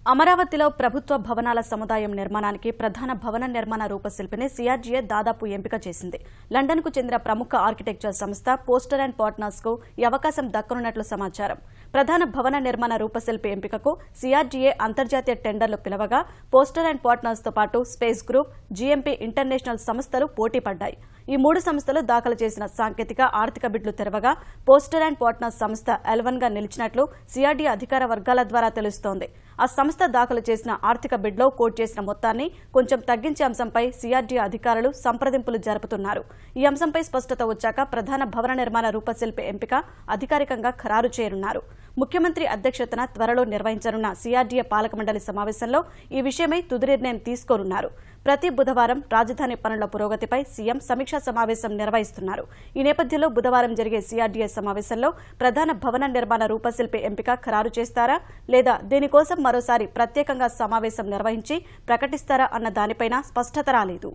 అమరావతిలో ప్రభుత్వ భవనాల సముదాయం నిర్మాణానికి ప్రధాన భవన నిర్మాణ రూపశిల్పిని సిఆర్డీఏ దాదాపు ఎంపిక చేసింది. లండన్కు చెందిన ప్రముఖ ఆర్కిటెక్చర్ సంస్థ పోస్టర్ అండ్ పార్ట్నర్స్కు ఈ అవకాశం దక్కనున్నట్లు సమాచారం. ప్రధాన భవన నిర్మాణ రూపశిల్పి ఎంపికకు సిఆర్డీఏ అంతర్జాతీయ టెండర్లు పిలవగా పోస్టర్ అండ్ పార్ట్నర్స్తో పాటు స్పేస్ గ్రూప్, జీఎంపీ ఇంటర్నేషనల్ సంస్థలు పోటీ పడ్డాయి. ఈ మూడు సంస్థలు దాఖలు చేసిన సాంకేతిక, ఆర్థిక బిడ్లు తెరవగా పోస్టర్ అండ్ పార్ట్నర్స్ సంస్థ L1గా నిలిచినట్లు సిఆర్డీఏ అధికార వర్గాల ద్వారా తెలుస్తోంది. ఆ సంస్థ దాఖలు చేసిన ఆర్థిక బిడ్లో కోట్ చేసిన మొత్తాన్ని కొంచెం తగ్గించే అంశంపై సిఆర్డీఏ అధికారులు సంప్రదింపులు జరుపుతున్నారు. ఈ అంశంపై స్పష్టత వచ్చాక ప్రధాన భవన నిర్మాణ రూపశిల్పి ఎంపిక అధికారికంగా ఖరారు చేయనున్నారు. ముఖ్యమంత్రి అధ్యక్షతన త్వరలో నిర్వహించనున్న సిఆర్డీఏ పాలక మండలి సమావేశంలో ఈ విషయమై తుది నిర్ణయం తీసుకోనున్నారు. ప్రతి బుధవారం రాజధాని పనుల పురోగతిపై సీఎం సమీక్షా సమావేశం నిర్వహిస్తున్నారు. ఈ నేపథ్యంలో బుధవారం జరిగే సిఆర్డీఏ సమావేశంలో ప్రధాన భవన నిర్మాణ రూపశిల్పి ఎంపిక ఖరారు చేస్తారా లేదా దీనికోసం మరోసారి ప్రత్యేకంగా సమావేశం నిర్వహించి ప్రకటిస్తారా అన్న దానిపైన స్పష్టత రాలేదు.